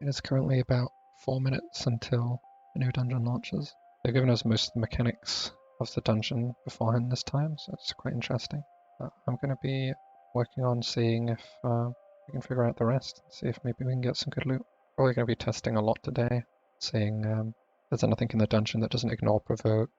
It is currently about 4 minutes until a new dungeon launches. They've given us most of the mechanics of the dungeon beforehand this time, so it's quite interesting. I'm going to be working on seeing if we can figure out the rest, see if maybe we can get some good loot. Probably going to be testing a lot today, seeing if there's anything in the dungeon that doesn't ignore provoke,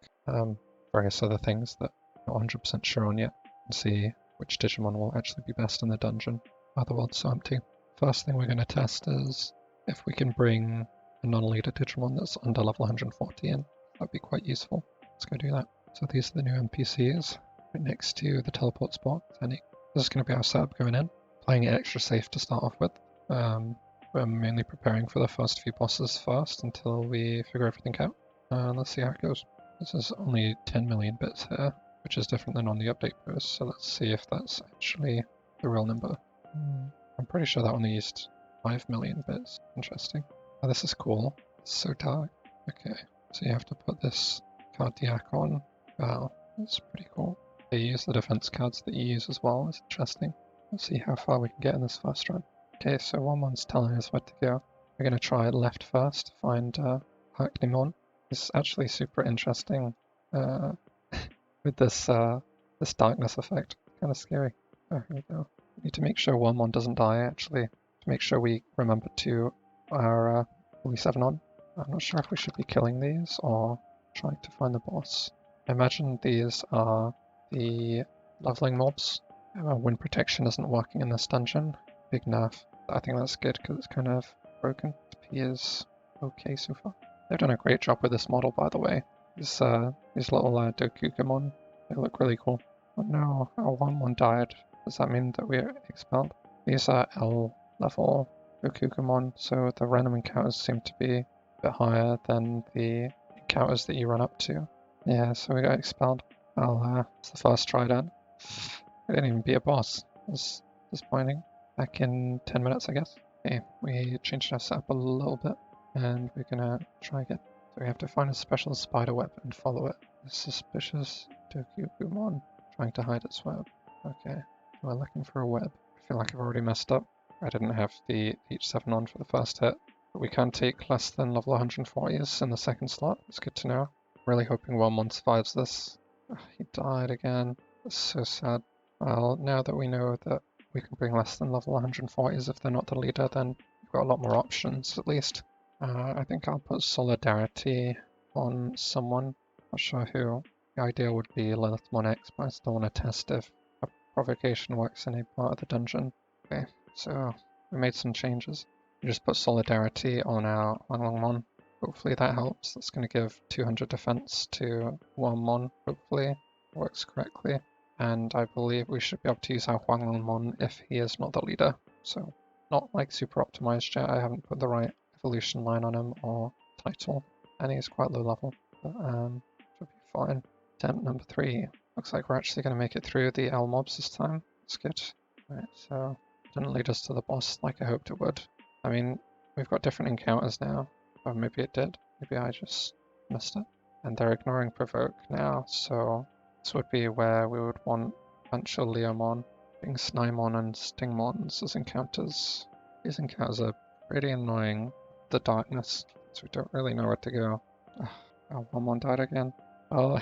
various other things that I'm not 100% sure on yet, and see which Digimon will actually be best in the dungeon. The world's so empty. First thing we're going to test is if we can bring a non-leader Digimon that's under level 140 in. That'd be quite useful. Let's go do that. So these are the new NPCs right next to the teleport spot. This is going to be our setup going in. Playing it extra safe to start off with. We're mainly preparing for the first few bosses first until we figure everything out. Let's see how it goes. This is only 10 million bits here, which is different than on the update post, so let's see if that's actually the real number. I'm pretty sure that only used 5 million bits. Interesting. Oh, this is cool. It's so dark. Okay, so you have to put this cardiac on. Wow, that's pretty cool. They use the defense cards that you use as well. It's interesting. Let's see how far we can get in this first run. Okay, so one's telling us where to go. We're going to try left first to find Digimon. It's actually super interesting with this darkness effect. Kind of scary. Oh, here we go. We need to make sure Wormmon doesn't die, actually, to make sure we remember to our fully 7 on. I'm not sure if we should be killing these or trying to find the boss. I imagine these are the leveling mobs. Wind protection isn't working in this dungeon. Big nerf. I think that's good because it's kind of broken. P is okay so far. They've done a great job with this model, by the way. These little Dokugamon, they look really cool. Oh no, our Wormmon died. Does that mean that we're expelled? These are L level Dokugamon, so the random encounters seem to be a bit higher than the encounters that you run up to. Yeah, so we got expelled. Well, it's the first try done. I didn't even beat a boss. It's disappointing. Back in 10 minutes, I guess. Okay, we changed our setup a little bit, and we're gonna try again. So we have to find a special spider web and follow it. A suspicious Dokugumon trying to hide its web. Okay, we're looking for a web. I feel like I've already messed up. I didn't have the H7 on for the first hit, but we can take less than level 140s in the second slot. It's good to know. Really hoping Wormmon survives this. Oh, he died again. That's so sad. Well, now that we know that we can bring less than level 140s if they're not the leader, then we've got a lot more options, at least. I think I'll put Solidarity on someone. Not sure who. The idea would be Lilithmon X, but I still want to test if a provocation works in a part of the dungeon. Okay, so we made some changes. We just put Solidarity on our Wanglongmon. Hopefully that helps. That's going to give 200 defense to Wormmon. Hopefully it works correctly. And I believe we should be able to use our Huanglongmon if he is not the leader. So not like super optimized yet. I haven't put the right evolution line on him or title, and he's quite low level, but should be fine. Attempt number 3. Looks like we're actually going to make it through the L mobs this time. That's good. Alright, so didn't lead us to the boss like I hoped it would. I mean, we've got different encounters now, or maybe it did. Maybe I just missed it. And they're ignoring provoke now, so this would be where we would want Bancho Leomon, being Snymon and Stingmons as encounters. These encounters are pretty annoying. The darkness, so we don't really know where to go. Oh, Wormmon died again. Well,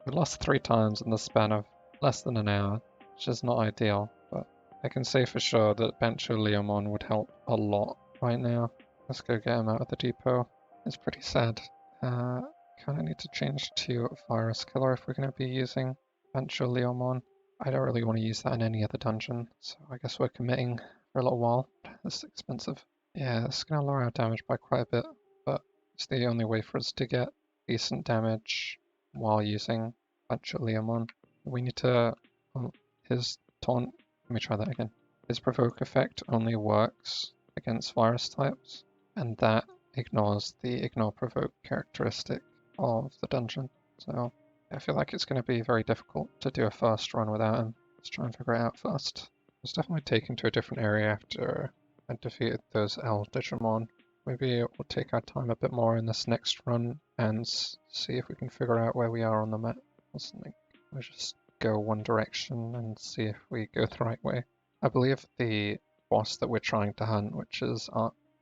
we lost 3 times in the span of less than an hour, which is not ideal, but I can say for sure that Bancho Leomon would help a lot right now. Let's go get him out of the depot. It's pretty sad. Kind of need to change to Virus Killer if we're going to be using Bancho Leomon. I don't really want to use that in any other dungeon, so I guess we're committing for a little while. This is expensive. Yeah, it's going to lower our damage by quite a bit, but it's the only way for us to get decent damage while using Bancho Leomon. We need to... Well, his taunt... Let me try that again. His provoke effect only works against virus types, and that ignores the ignore provoke characteristic of the dungeon. So I feel like it's going to be very difficult to do a first run without him. Let's try and figure it out first. I was definitely taken to a different area after I defeated those L Digimon. Maybe we'll take our time a bit more in this next run and see if we can figure out where we are on the map or something. We'll just go one direction and see if we go the right way. I believe the boss that we're trying to hunt, which is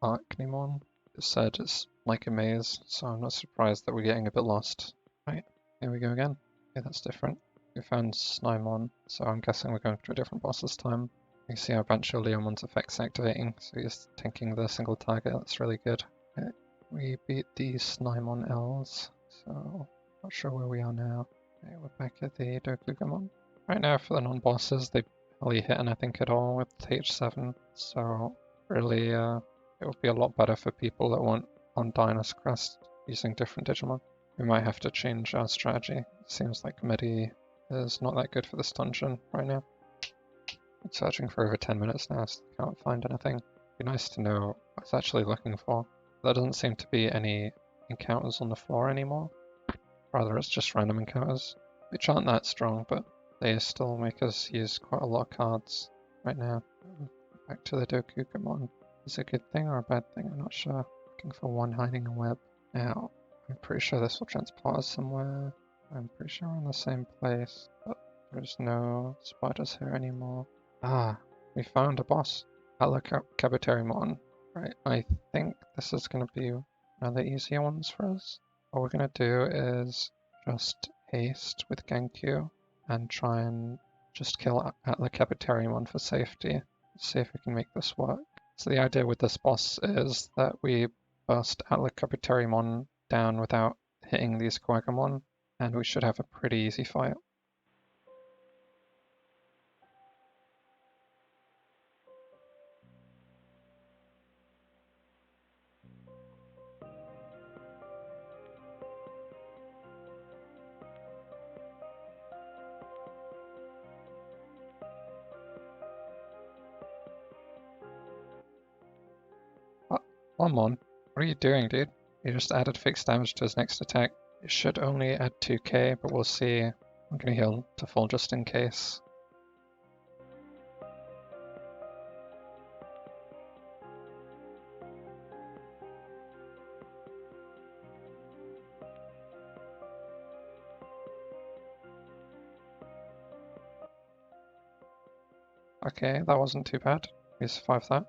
Archnimon. It said it's like a maze, so I'm not surprised that we're getting a bit lost. Right, here we go again. Okay, that's different. We found Snymon, so I'm guessing we're going to a different boss this time. You see our Bancho Leomon's effects activating, so he's tanking the single target, that's really good. Okay, we beat the Snymon L's, so not sure where we are now. Okay, we're back at the Dokugamon. Right now for the non-bosses, they barely hit anything at all with H7, so really it would be a lot better for people that want on Dynus Crest using different Digimon. We might have to change our strategy. It seems like Medi is not that good for this dungeon right now. Been searching for over 10 minutes now, so I can't find anything. It'd be nice to know what I was actually looking for. There doesn't seem to be any encounters on the floor anymore. Rather, it's just random encounters, which aren't that strong, but they still make us use quite a lot of cards right now. Back to the Dokugamon. Is it a good thing or a bad thing? I'm not sure. Looking for one hiding a web. Now, I'm pretty sure this will transport us somewhere. I'm pretty sure we're in the same place, but there's no spiders here anymore. Ah, we found a boss. Cabuterimon. Right, I think this is going to be one of the easier ones for us. What we're going to do is just haste with Genku and try and just kill Cabuterimon for safety. Let's see if we can make this work. So the idea with this boss is that we burst Cabuterimon down without hitting these Quagamon, and we should have a pretty easy fight. Mon, what are you doing, dude? You just added fixed damage to his next attack. It should only add 2k, but we'll see. I'm gonna heal to full just in case. Okay, that wasn't too bad. We survived that.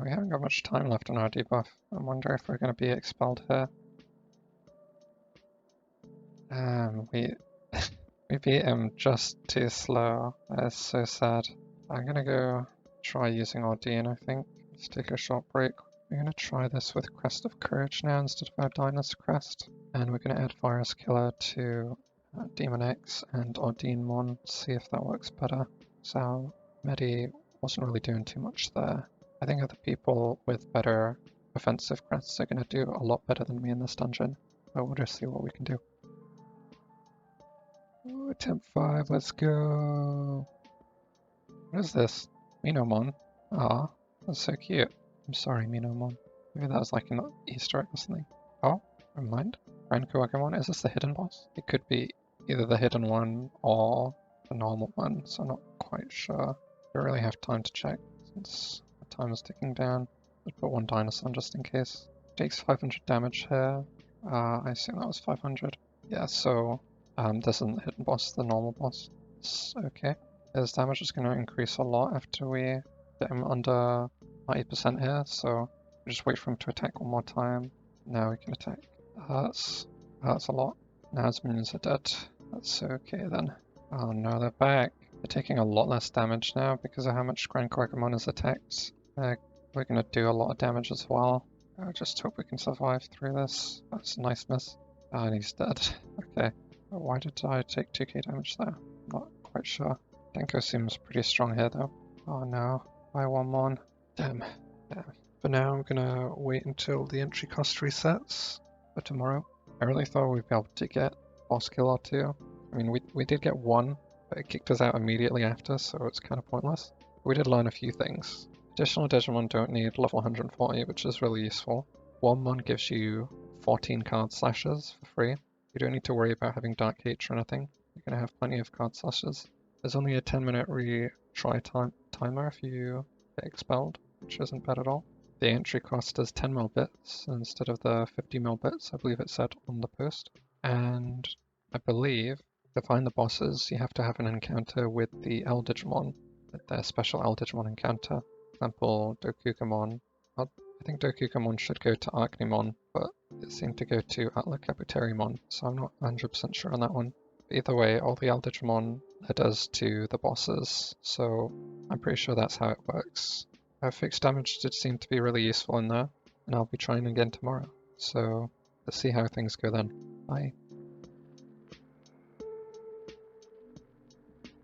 We haven't got much time left on our debuff. I wonder if we're going to be expelled here. We we beat him just too slow. That is so sad. I'm gonna go try using Ordean, I think. Let's take a short break. We're gonna try this with Crest of Courage now instead of our Dynus Crest. And we're gonna add Virus Killer to Demon X and Ordeanmon, see if that works better. So Medi wasn't really doing too much there. I think other people with better offensive crests are gonna do a lot better than me in this dungeon. But we'll just see what we can do. Ooh, attempt 5, let's go! What is this? Minomon? Ah, that's so cute. I'm sorry, Minomon. Maybe that was like an Easter egg or something. Oh, never mind. Rankuagamon, is this the hidden boss? It could be either the hidden one or the normal one, so I'm not quite sure. I don't really have time to check since the time is ticking down. Let's put one dinosaur just in case. Takes 500 damage here. I assume that was 500. Yeah, so this isn't the hidden boss, the normal boss. It's okay. His damage is going to increase a lot after we get him under 90% here, so we just wait for him to attack one more time. Now we can attack. That hurts a lot. Now his minions are dead. That's okay then. Oh no, they're back. They're taking a lot less damage now because of how much Grand Quagamon is attacked. We're going to do a lot of damage as well. I just hope we can survive through this. That's a nice miss. Oh, and he's dead. Okay. Why did I take 2k damage there? Not quite sure. Denko seems pretty strong here though. Oh no. I want one. Damn. Damn. For now, I'm gonna wait until the entry cost resets for tomorrow. I really thought we'd be able to get boss kill or two. I mean, we did get one, but it kicked us out immediately after, so it's kind of pointless. We did learn a few things. Additional Digimon don't need level 140, which is really useful. One mon gives you 14 card slashes for free. You don't need to worry about having Dark H or anything. You're gonna have plenty of card slashes. There's only a 10-minute retry timer if you get expelled, which isn't bad at all. The entry cost is 10 mil bits instead of the 50 mil bits, I believe it said on the post. And I believe to find the bosses, you have to have an encounter with the L Digimon, with their special L Digimon encounter. For example, Dokugamon. I think Dokugamon should go to Arcnimon, but it seemed to go to Atlacaputerimon, so I'm not 100% sure on that one. But either way, all the L Digimon led us to the bosses, so I'm pretty sure that's how it works. Fixed damage did seem to be really useful in there, and I'll be trying again tomorrow. So let's see how things go then. Bye.